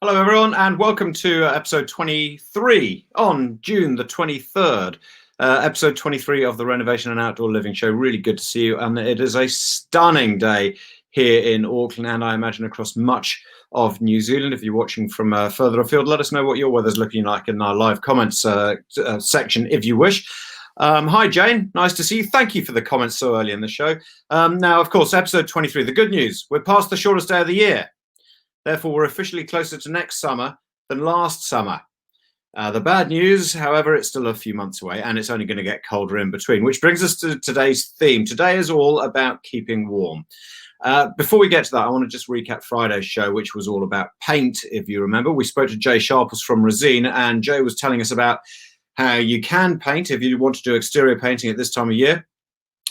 Hello, everyone, and welcome to episode 23 on June the 23rd. Episode 23 of the Renovation and Outdoor Living Show. Really good to see you. And it is a stunning day here in Auckland, and I imagine across much of New Zealand. If you're watching from further afield, let us know what your weather's looking like in our live comments section, if you wish. Hi, Jane. Nice to see you. Thank you for the comments so early in the show. Now, of course, episode 23, the good news. We're past the shortest day of the year. Therefore, we're officially closer to next summer than last summer. The bad news, however, it's still a few months away, and it's only going to get colder in between, which brings us to today's theme. Today is all about keeping warm. Before we get to that, I want to just recap Friday's show, which was all about paint, if you remember. We spoke to Jay Sharples from Resine, and Jay was telling us about how you can paint if you want to do exterior painting at this time of year.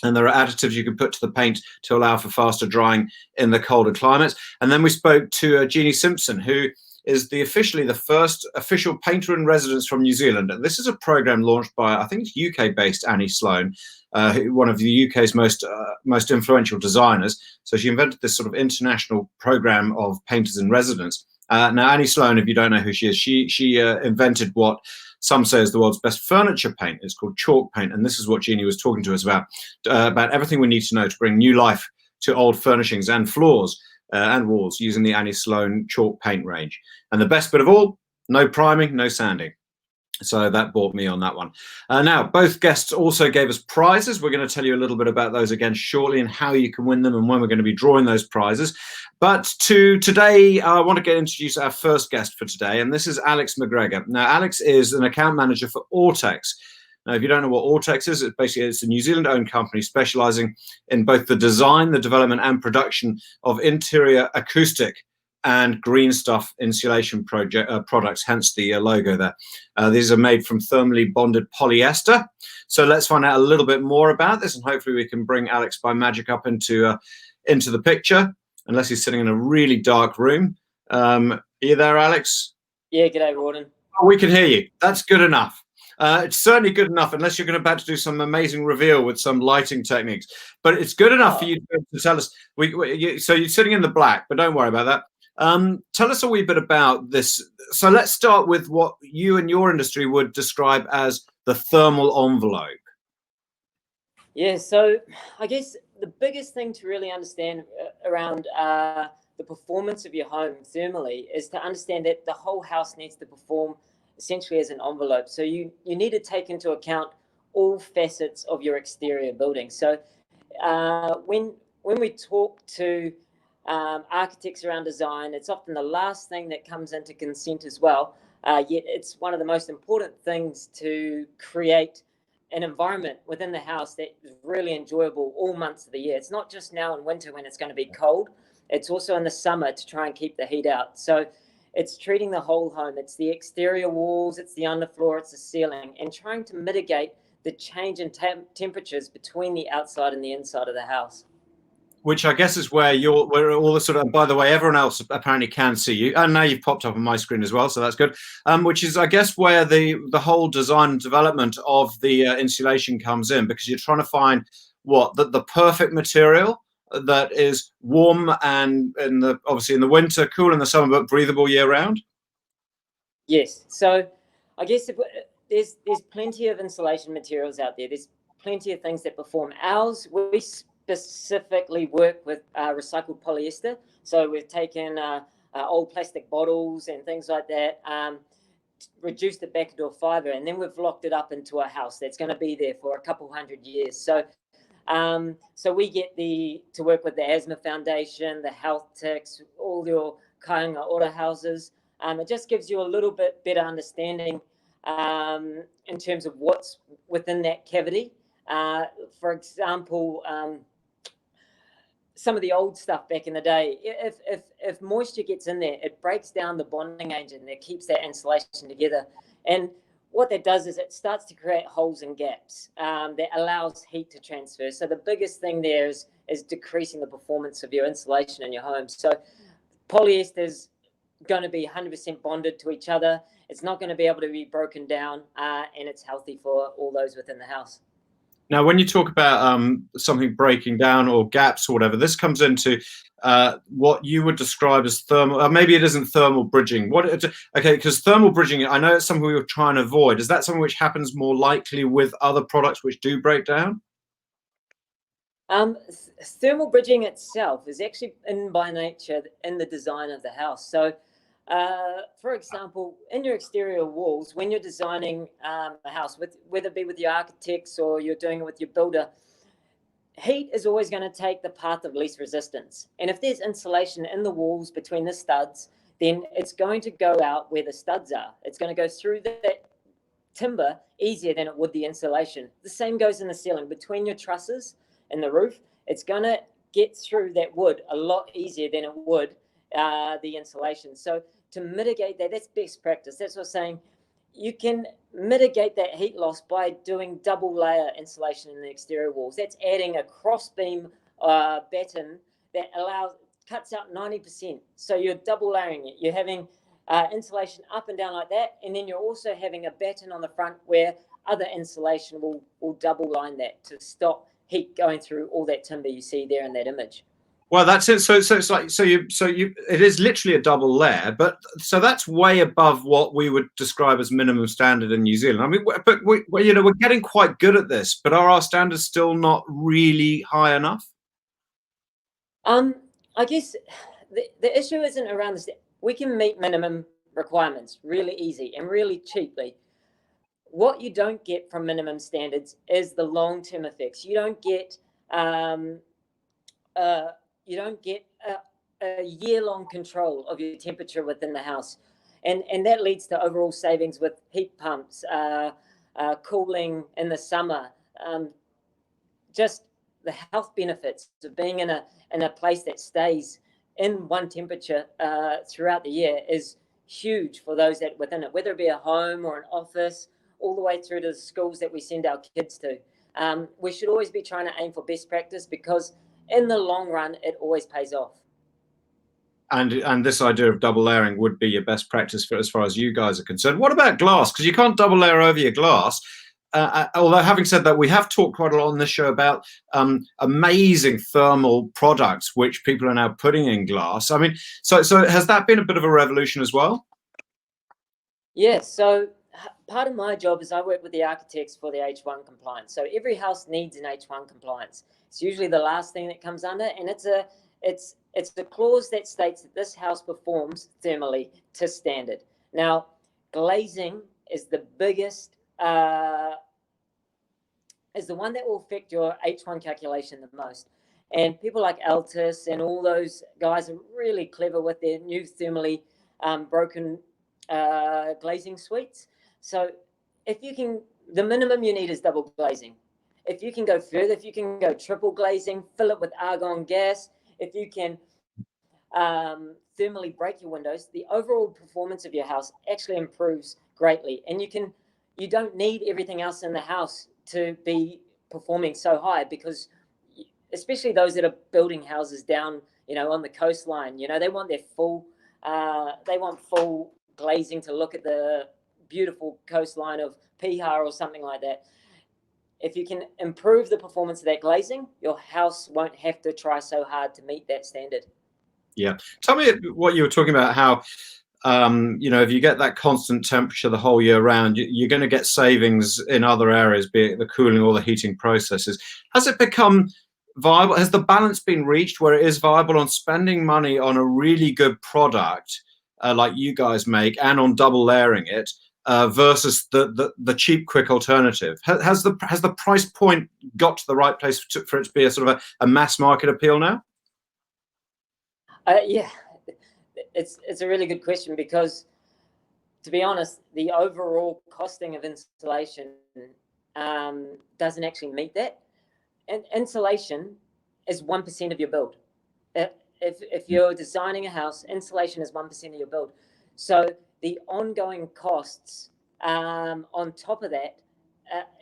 And there are additives you can put to the paint to allow for faster drying in the colder climates. And then we spoke to Jeannie Simpson, who is officially the first official painter in residence from New Zealand. And this is a program launched by, I think it's UK-based Annie Sloan, one of the UK's most influential designers. So she invented this sort of international program of painters in residence. Now, Annie Sloan, if you don't know who she is, she invented what some say is the world's best furniture paint. It's called chalk paint, and this is what Jeannie was talking to us about everything we need to know to bring new life to old furnishings and floors and walls using the Annie Sloan chalk paint range. And the best bit of all, no priming, no sanding. So that brought me on that one. Now, both guests also gave us prizes. We're going to tell you a little bit about those again shortly and how you can win them and when we're going to be drawing those prizes. But today, I want to introduce our first guest for today, and this is Alex McGregor. Now, Alex is an account manager for Ortex. Now, if you don't know what Ortex is, it's a New Zealand-owned company specializing in both the design, the development, and production of interior acoustic and green stuff insulation products, hence the logo there. These are made from thermally bonded polyester. So let's find out a little bit more about this, and hopefully we can bring Alex by magic up into the picture, unless he's sitting in a really dark room. Are you there, Alex? Yeah, g'day, Rawdon. Oh, we can hear you. That's good enough. It's certainly good enough, unless you're about to do some amazing reveal with some lighting techniques. But it's good enough for you to tell us. So you're sitting in the black, but don't worry about that. Tell us a wee bit about this. So let's start with what you and your industry would describe as the thermal envelope. Yeah, so I guess the biggest thing to really understand around the performance of your home thermally is to understand that the whole house needs to perform essentially as an envelope. So you need to take into account all facets of your exterior building. So when we talk to architects around design, it's often the last thing that comes into consent as well, yet it's one of the most important things to create an environment within the house that is really enjoyable all months of the year. It's not just now in winter when it's going to be cold, it's also in the summer to try and keep the heat out. So it's treating the whole home. It's the exterior walls, it's the underfloor, it's the ceiling, and trying to mitigate the change in temperatures between the outside and the inside of the house. Which I guess is where all the sort of, by the way, everyone else apparently can see you. And now you've popped up on my screen as well, so that's good. Which is, I guess, where the whole design and development of the insulation comes in, because you're trying to find the perfect material that is warm and obviously in the winter, cool in the summer, but breathable year round. Yes. So I guess there's plenty of insulation materials out there. There's plenty of things that perform. Ours, we specifically work with recycled polyester. So we've taken old plastic bottles and things like that, reduced it back into a fiber, and then we've locked it up into a house that's going to be there for a couple 100 years. So we get to work with the Asthma Foundation, the Health Ticks, all your Kainga Ora houses. It just gives you a little bit better understanding in terms of what's within that cavity. For example, some of the old stuff back in the day, if moisture gets in there, it breaks down the bonding agent that keeps that insulation together. And what that does is it starts to create holes and gaps that allows heat to transfer. So the biggest thing there is decreasing the performance of your insulation in your home. So polyester is going to be 100% bonded to each other. It's not going to be able to be broken down, and it's healthy for all those within the house. Now, when you talk about something breaking down or gaps or whatever, this comes into what you would describe as thermal. Maybe it isn't thermal bridging. Okay, because thermal bridging, I know it's something we were trying to avoid. Is that something which happens more likely with other products which do break down? Thermal bridging itself is actually in by nature in the design of the house. So, for example, in your exterior walls, when you're designing a house, whether it be with your architects or you're doing it with your builder, heat is always going to take the path of least resistance. And if there's insulation in the walls between the studs, then it's going to go out where the studs are. It's going to go through that timber easier than it would the insulation. The same goes in the ceiling. Between your trusses and the roof, it's going to get through that wood a lot easier than it would the insulation. So to mitigate that, that's best practice. That's what I'm saying. You can mitigate that heat loss by doing double layer insulation in the exterior walls. That's adding a cross beam batten that cuts out 90%. So you're double layering it. You're having insulation up and down like that, and then you're also having a batten on the front where other insulation will double line that to stop heat going through all that timber you see there in that image. Well, that's it. So it's like it is literally a double layer, but so that's way above what we would describe as minimum standard in New Zealand. I mean, but we're getting quite good at this, but are our standards still not really high enough? I guess the issue isn't around this. We can meet minimum requirements really easy and really cheaply. What you don't get from minimum standards is the long-term effects. You don't get a year-long control of your temperature within the house, and that leads to overall savings with heat pumps, cooling in the summer, just the health benefits of being in a place that stays in one temperature throughout the year is huge for those that within it, whether it be a home or an office, all the way through to the schools that we send our kids to. We should always be trying to aim for best practice because in the long run, it always pays off. And this idea of double layering would be your best practice for as far as you guys are concerned. What about glass? Because you can't double layer over your glass. Although having said that, we have talked quite a lot on this show about amazing thermal products which people are now putting in glass. I mean, so has that been a bit of a revolution as well? Yeah, so part of my job is I work with the architects for the H1 compliance. So every house needs an H1 compliance. It's usually the last thing that comes under, and it's a clause that states that this house performs thermally to standard. Now, glazing is the biggest, is the one that will affect your H1 calculation the most. And people like Altus and all those guys are really clever with their new thermally broken glazing suites. So if you can, the minimum you need is double glazing. If you can go further, if you can go triple glazing, fill it with argon gas, if you can thermally break your windows, the overall performance of your house actually improves greatly. And you don't need everything else in the house to be performing so high, because especially those that are building houses down, on the coastline, they want their full glazing to look at the beautiful coastline of Piha or something like that. If you can improve the performance of that glazing, your house won't have to try so hard to meet that standard. Yeah. Tell me what you were talking about, how, if you get that constant temperature the whole year round, you're going to get savings in other areas, be it the cooling or the heating processes. Has it become viable? Has the balance been reached where it is viable on spending money on a really good product like you guys make and on double layering it versus the cheap, quick alternative? Has the price point got to the right place for it to be a sort of a mass market appeal now? Yeah, it's a really good question, because to be honest, the overall costing of installation doesn't actually meet that. And insulation is 1% of your build. If you're designing a house, insulation is 1% of your build. So the ongoing costs on top of that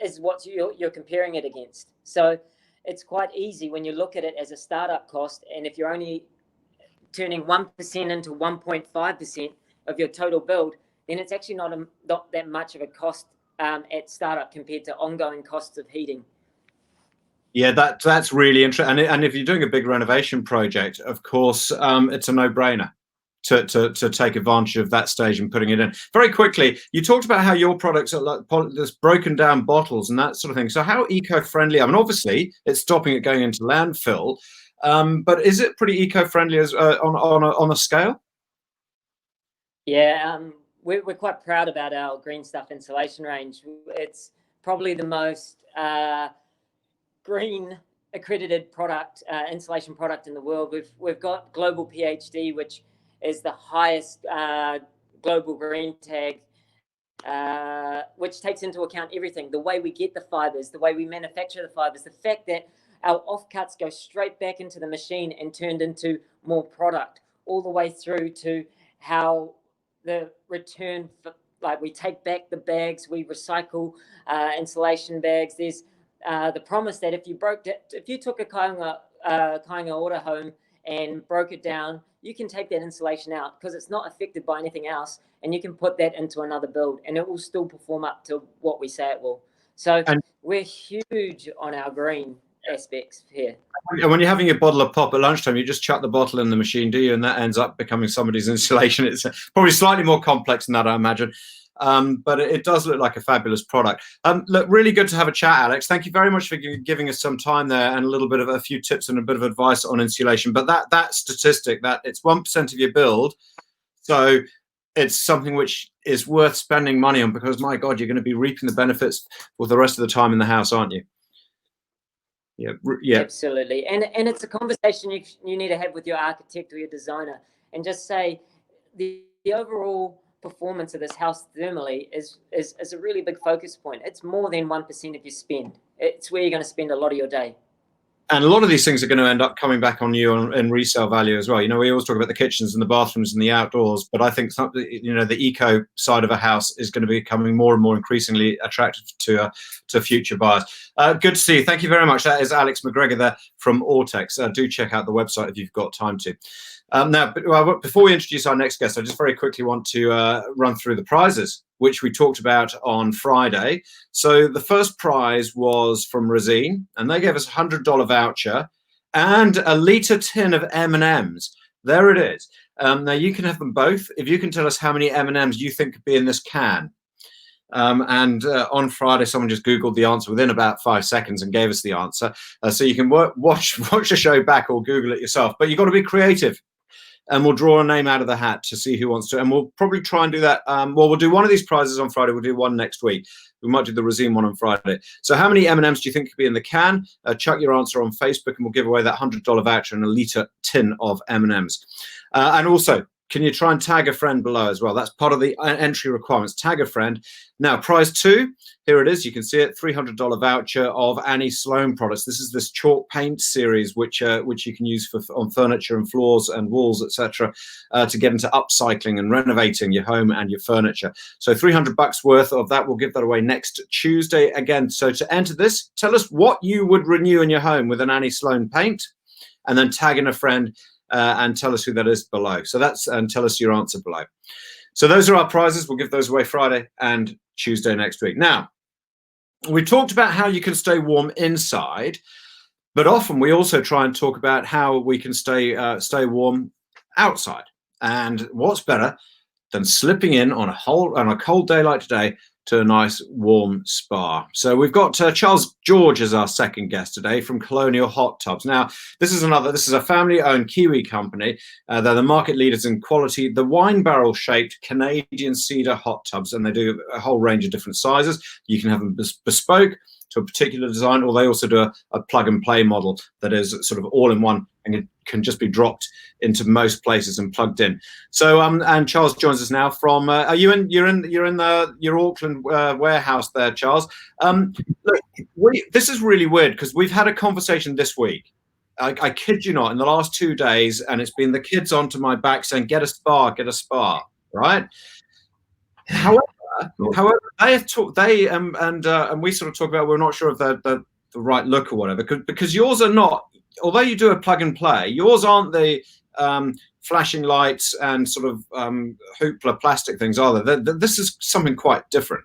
is what you're comparing it against. So it's quite easy when you look at it as a startup cost, and if you're only turning 1% into 1.5% of your total build, then it's actually not that much of a cost at startup compared to ongoing costs of heating. Yeah, that's really interesting. And if you're doing a big renovation project, of course, it's a no-brainer to take advantage of that stage and putting it in. Very quickly, you talked about how your products are like there's broken down bottles and that sort of thing. So how eco-friendly? I mean, obviously, it's stopping it going into landfill, but is it pretty eco-friendly as on a scale? Yeah, we're quite proud about our green stuff insulation range. It's probably the most green accredited product, insulation product in the world. We've got global PhD, which is the highest global green tag, which takes into account everything: the way we get the fibers, the way we manufacture the fibers, the fact that our offcuts go straight back into the machine and turned into more product, all the way through to how the return, like we take back the bags, we recycle insulation bags. There's the promise that if you took a Kainga order home and broke it down, you can take that insulation out because it's not affected by anything else, and you can put that into another build, and it will still perform up to what we say it will. So we're huge on our green aspects here. And when you're having your bottle of pop at lunchtime, you just chuck the bottle in the machine, do you? And that ends up becoming somebody's insulation. It's probably slightly more complex than that, I imagine. But it does look like a fabulous product. Look, really good to have a chat, Alex. Thank you very much for giving us some time there and a little bit of a few tips and a bit of advice on insulation. But that statistic, that it's 1% of your build, so it's something which is worth spending money on, because my God, you're going to be reaping the benefits for the rest of the time in the house, aren't you? Yeah, Absolutely. And it's a conversation you need to have with your architect or your designer, and just say the overall performance of this house thermally is a really big focus point. It's more than 1% of your spend. It's where you're going to spend a lot of your day. And a lot of these things are going to end up coming back on you in resale value as well. You know, we always talk about the kitchens and the bathrooms and the outdoors, but I think the eco side of a house is going to be becoming more and more increasingly attractive to future buyers. Good to see you. Thank you very much. That is Alex McGregor there from Ortex. Do check out the website if you've got time to. Now, before we introduce our next guest, I just very quickly want to run through the prizes, which we talked about on Friday. So the first prize was from Rosine, and they gave us a $100 voucher and a litre tin of M&Ms. There it is. Now, you can have them both if you can tell us how many M&Ms you think could be in this can. On Friday, someone just Googled the answer within about 5 seconds and gave us the answer. So you can watch the show back or Google it yourself. But you've got to be creative. And we'll draw a name out of the hat to see who wants to. And we'll probably try and do that. Well, we'll do one of these prizes on Friday. We'll do one next week. We might do the Rosine one on Friday. So how many M&Ms do you think could be in the can? Chuck your answer on Facebook, and we'll give away that $100 voucher and a litre tin of M&Ms. And also, can you try and tag a friend below as well? That's part of the entry requirements. Tag a friend. Now, prize 2, here it is. You can see it, $300 voucher of Annie Sloan products. This is this chalk paint series, which you can use on furniture and floors and walls, etc., to get into upcycling and renovating your home and your furniture. So $300 worth of that. We'll give that away next Tuesday again. So to enter this, tell us what you would renew in your home with an Annie Sloan paint, and then tag in a friend. And tell us who that is below. So and tell us your answer below. So those are our prizes. We'll give those away Friday and Tuesday next week. Now, we talked about how you can stay warm inside, but often we also try and talk about how we can stay warm outside. And what's better than slipping in on a cold day like today to a nice warm spa. So we've got Charles George as our second guest today from Colonial Hot Tubs. Now, this is a family-owned Kiwi company. They're the market leaders in quality, the wine barrel-shaped Canadian cedar hot tubs, and they do a whole range of different sizes. You can have them bespoke to a particular design, or they also do a plug-and-play model that is sort of all-in-one and it can just be dropped into most places and plugged in. So and Charles joins us now from you're in your Auckland warehouse there, Charles. Look, this is really weird because we've had a conversation this week. I kid you not, in the last 2 days, and it's been the kids onto my back saying, get a spa, right? However, they have talked. And we sort of talk about we're not sure of the right look or whatever, because yours are not. Although you do a plug and play, yours aren't the flashing lights and sort of hoopla plastic things, are they? This is something quite different.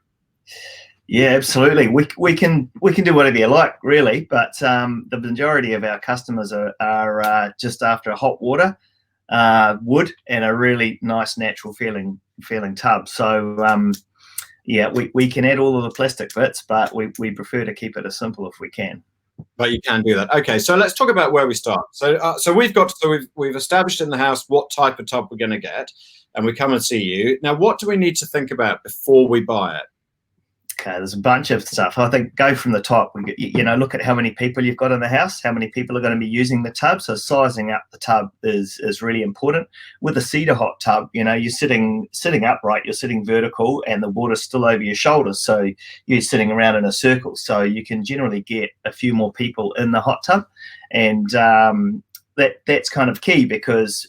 Yeah, absolutely. We can do whatever you like, really, but the majority of our customers are just after a hot water, wood, and a really nice natural feeling tub. So yeah, we can add all of the plastic bits, but we prefer to keep it as simple if we can. But you can do that. Okay, so let's talk about where we start. So we've established in the house what type of tub we're going to get, and we come and see you. Now, what do we need to think about before we buy it? Okay, there's a bunch of stuff. I think go from the top. Look at how many people you've got in the house, how many people are going to be using the tub. So sizing up the tub is really important. With a cedar hot tub, you're sitting upright, you're sitting vertical, and the water's still over your shoulders. So you're sitting around in a circle. So you can generally get a few more people in the hot tub, and that's kind of key because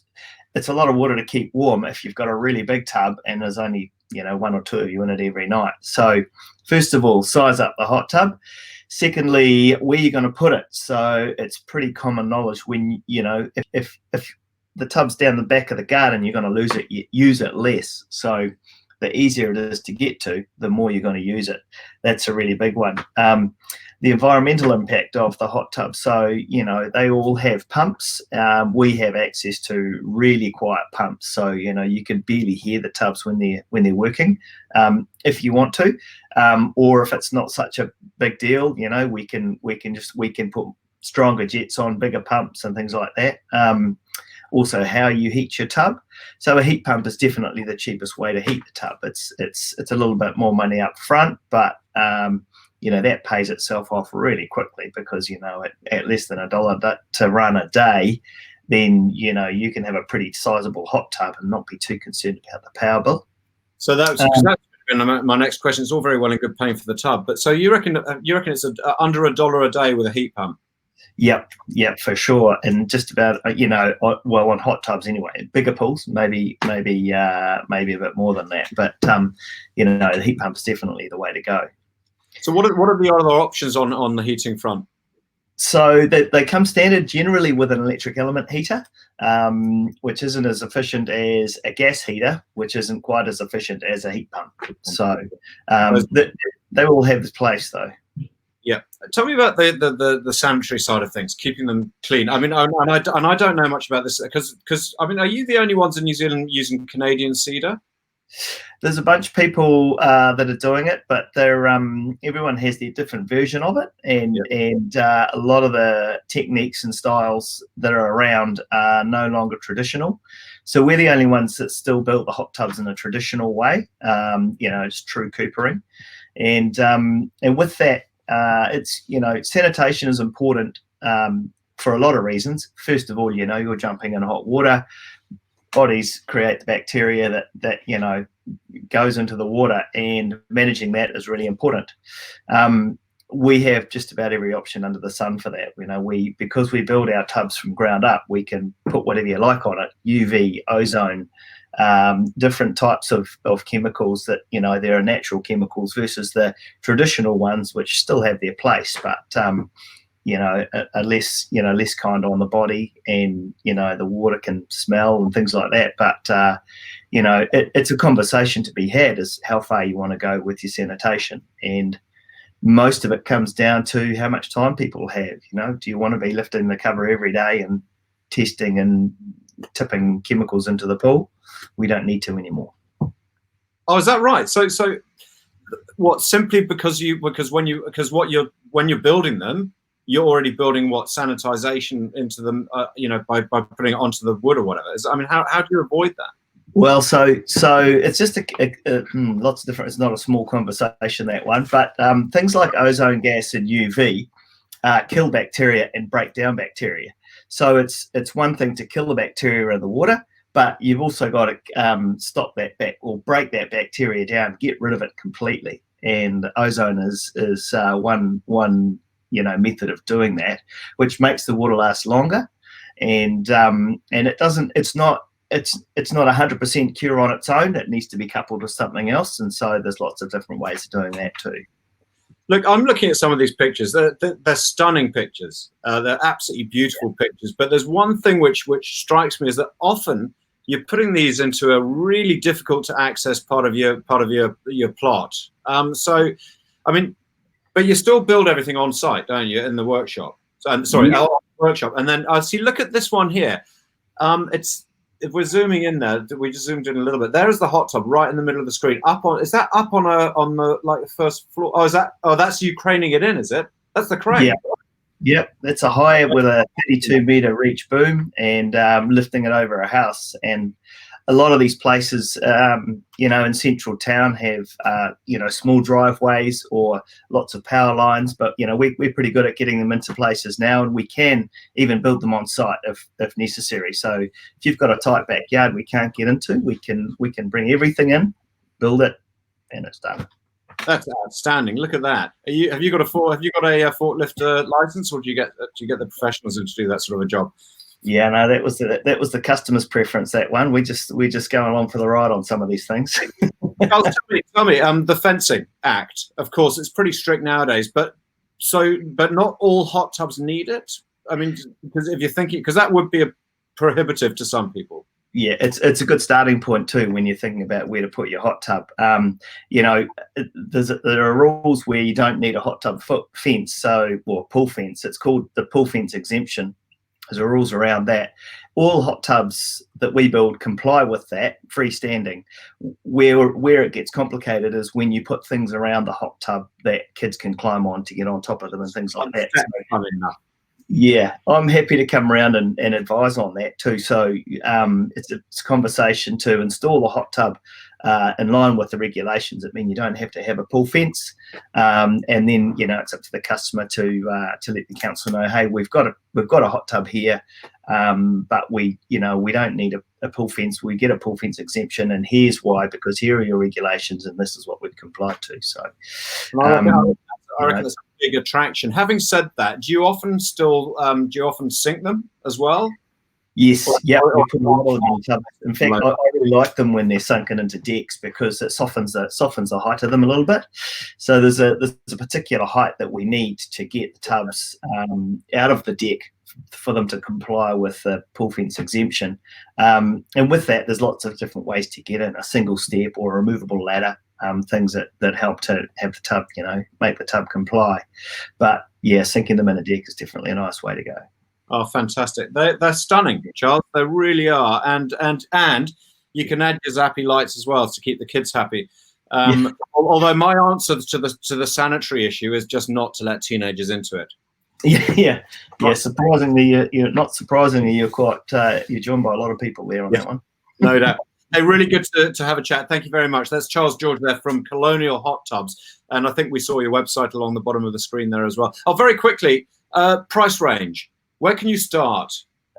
it's a lot of water to keep warm if you've got a really big tub and there's only one or two of you in it every night. So first of all, size up the hot tub. Secondly, where you're going to put it. So it's pretty common knowledge when if the tub's down the back of the garden, you're going to use it less. So the easier it is to get to, the more you're going to use it. That's a really big one. The environmental impact of the hot tub. So, they all have pumps. We have access to really quiet pumps. So, you can barely hear the tubs when they're working, if you want to, or if it's not such a big deal, we can put stronger jets on, bigger pumps and things like that. Also, how you heat your tub. So a heat pump is definitely the cheapest way to heat the tub. It's a little bit more money up front, but that pays itself off really quickly because at less than $1 to run a day, then you can have a pretty sizable hot tub and not be too concerned about the power bill. So that's my next question. It's all very well and good paying for the tub, but so you reckon it's under $1 a day with a heat pump? Yep, for sure, and just about well, on hot tubs anyway. Bigger pools, maybe a bit more than that, but the heat pump is definitely the way to go. So what are the other options on the heating front? So they come standard generally with an electric element heater, which isn't as efficient as a gas heater, which isn't quite as efficient as a heat pump. So they all have this place though. Yeah, tell me about the sanitary side of things, keeping them clean. I mean, and I don't know much about this because I mean, are you the only ones in New Zealand using Canadian cedar? There's a bunch of people that are doing it, but everyone has their different version of it, and a lot of the techniques and styles that are around are no longer traditional. So we're the only ones that still build the hot tubs in a traditional way, just true coopering, and with that. It's sanitation is important for a lot of reasons. First of all, you're jumping in hot water, bodies create the bacteria that goes into the water, and managing that is really important. We have just about every option under the sun for that. Because we build our tubs from ground up, we can put whatever you like on it: UV, ozone, different types of chemicals that there are natural chemicals versus the traditional ones which still have their place, but are less kind on the body, and the water can smell and things like that. But it's a conversation to be had as how far you want to go with your sanitation, and most of it comes down to how much time people have. Do you want to be lifting the cover every day and testing and tipping chemicals into the pool? We don't need to anymore. Oh, is that right? So what? Simply because when you're building them, you're already building sanitization into them, by putting it onto the wood or whatever. I mean, how do you avoid that? Well, so it's just lots of different. It's not a small conversation, that one, but things like ozone gas and UV kill bacteria and break down bacteria. So it's one thing to kill the bacteria in the water, but you've also got to stop that or break that bacteria down, get rid of it completely. And ozone is one method of doing that, which makes the water last longer, and it's not 100% cure on its own. It needs to be coupled with something else, and so there's lots of different ways of doing that too. Look, I'm looking at some of these pictures. They're stunning pictures. They're absolutely beautiful pictures. But there's one thing which strikes me is that often you're putting these into a really difficult to access part of your plot. So, I mean, but you still build everything on site, don't you, in the workshop? So, sorry, Yeah. workshop. And then I see. Look at this one here. It's if we're zooming in there, we just zoomed in a little bit. There is the hot tub right in the middle of the screen. Is that up on the like the first floor? Oh, that's you craning it in, is it? That's the crane. Yeah. Yep, that's a high with a 32-meter reach boom and lifting it over a house. And a lot of these places, in central town have, small driveways or lots of power lines. But, we're pretty good at getting them into places now, and we can even build them on site if necessary. So if you've got a tight backyard we can't get into, we can bring everything in, build it, and it's done. That's outstanding. Look at that. Have you got a forklift license, or do you get the professionals in to do that sort of a job? Yeah, no, that was the customer's preference. That one, we just go along for the ride on some of these things. Tell me, the Fencing Act. Of course, it's pretty strict nowadays, but not all hot tubs need it. I mean, because if you're thinking, because that would be a prohibitive to some people. Yeah, it's a good starting point too when you're thinking about where to put your hot tub. There are rules where you don't need a hot tub fence, or pool fence. It's called the pool fence exemption. There's rules around that. All hot tubs that we build comply with that, freestanding. Where it gets complicated is when you put things around the hot tub that kids can climb on to get on top of them and things like that. Yeah, I'm happy to come around and advise on that too. So it's a conversation to install the hot tub in line with the regulations. It means you don't have to have a pool fence, and then it's up to the customer to let the council know, hey, we've got a hot tub here, but we don't need a pool fence. We get a pool fence exemption, and here's why, because here are your regulations, and this is what we've complied to. So. I reckon that's a big attraction. Having said that, do you often sink them as well? Yes, yeah, we put a lot of them in tubs. In fact, I really like them when they're sunken into decks because it softens the height of them a little bit. So there's a particular height that we need to get the tubs out of the deck for them to comply with the pool fence exemption. And with that, there's lots of different ways to get in: a single step or a removable ladder. Things that help to have the tub, make the tub comply. But yeah, sinking them in a deck is definitely a nice way to go. Oh, fantastic! They're stunning, Charles. They really are, and you can add your zappy lights as well to keep the kids happy. Although my answer to the sanitary issue is just not to let teenagers into it. Yeah. Surprisingly, you're quite you're joined by a lot of people there on that one. No doubt. Hey, really good to have a chat. Thank you very much. That's Charles George there from Colonial Hot Tubs. And I think we saw your website along the bottom of the screen there as well. Oh, very quickly, price range. Where can you start?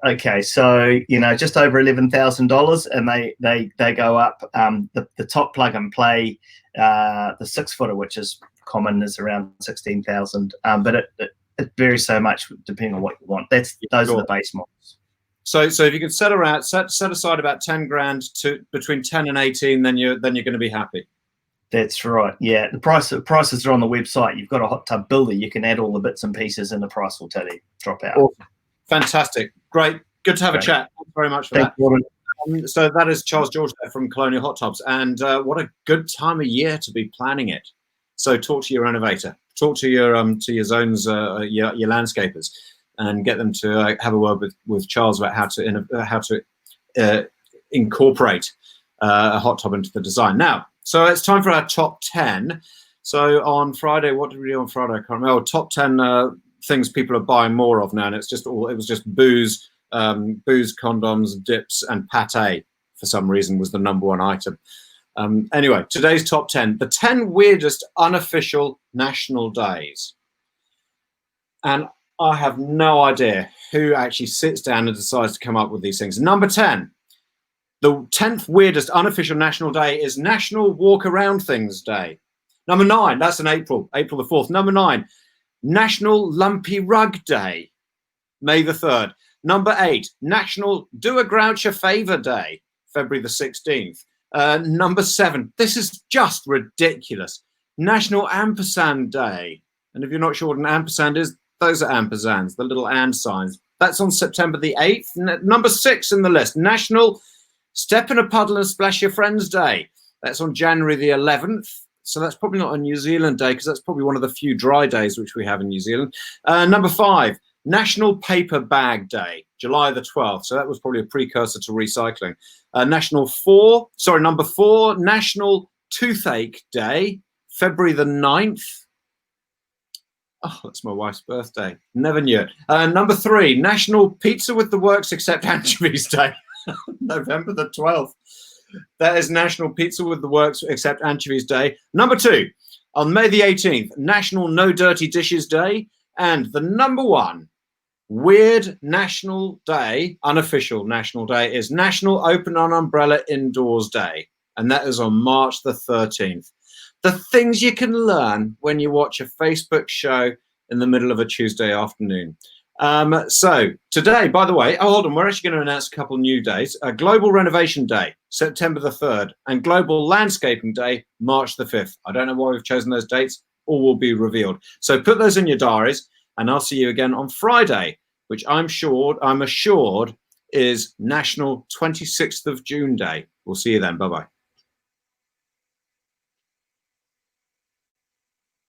Okay, so, just over $11,000, and they go up. The top plug and play, the 6-footer, which is common, is around 16,000. But it varies so much depending on what you want. Those are the base models. So if you could set aside about 10 grand to between 10 and 18, then you're going to be happy. That's right. Yeah, the prices are on the website. You've got a hot tub builder. You can add all the bits and pieces, and the price will drop out. Awesome. Fantastic. Great. Good to have a chat. Thanks very much for that. So that is Charles George there from Colonial Hot Tubs, and what a good time of year to be planning it. So talk to your renovator, talk to your zones, your landscapers, and get them to have a word with Charles about how to incorporate a hot tub into the design. Now, so it's time for our top 10. So on Friday, what did we do on Friday? I can't remember. Oh, top 10 things people are buying more of now, and it was just booze, condoms, dips, and pate. For some reason, was the number one item. Anyway, today's top 10: the 10 weirdest unofficial national days. And I have no idea who actually sits down and decides to come up with these things. Number 10, the 10th weirdest unofficial national day is National Walk Around Things Day. Number 9, that's in April the 4th. Number 9, National Lumpy Rug Day, May the 3rd. Number 8, National Do a Grouch a Favour Day, February the 16th. Number 7, this is just ridiculous, National Ampersand Day. And if you're not sure what an ampersand is, those are ampersands, the little and signs. That's on September the 8th. Number 6 in the list, National Step in a Puddle and Splash Your Friends Day. That's on January the 11th. So that's probably not a New Zealand day, because that's probably one of the few dry days which we have in New Zealand. Number 5, National Paper Bag Day, July the 12th. So that was probably a precursor to recycling. Number 4, National Toothache Day, February the 9th. Oh, that's my wife's birthday. Never knew it. Number 3, National Pizza with the Works Except Anchovies Day, November the 12th. That is National Pizza with the Works Except Anchovies Day. Number 2, on May the 18th, National No Dirty Dishes Day. And the number 1 weird national day, unofficial national day, is National Open an Umbrella Indoors Day. And that is on March the 13th. The things you can learn when you watch a Facebook show in the middle of a Tuesday afternoon. So today, by the way, hold on, we're actually going to announce a couple new days. Global Renovation Day, September the 3rd, and Global Landscaping Day, March the 5th. I don't know why we've chosen those dates. All will be revealed. So put those in your diaries, and I'll see you again on Friday, which I'm assured is National 26th of June Day. We'll see you then. Bye-bye.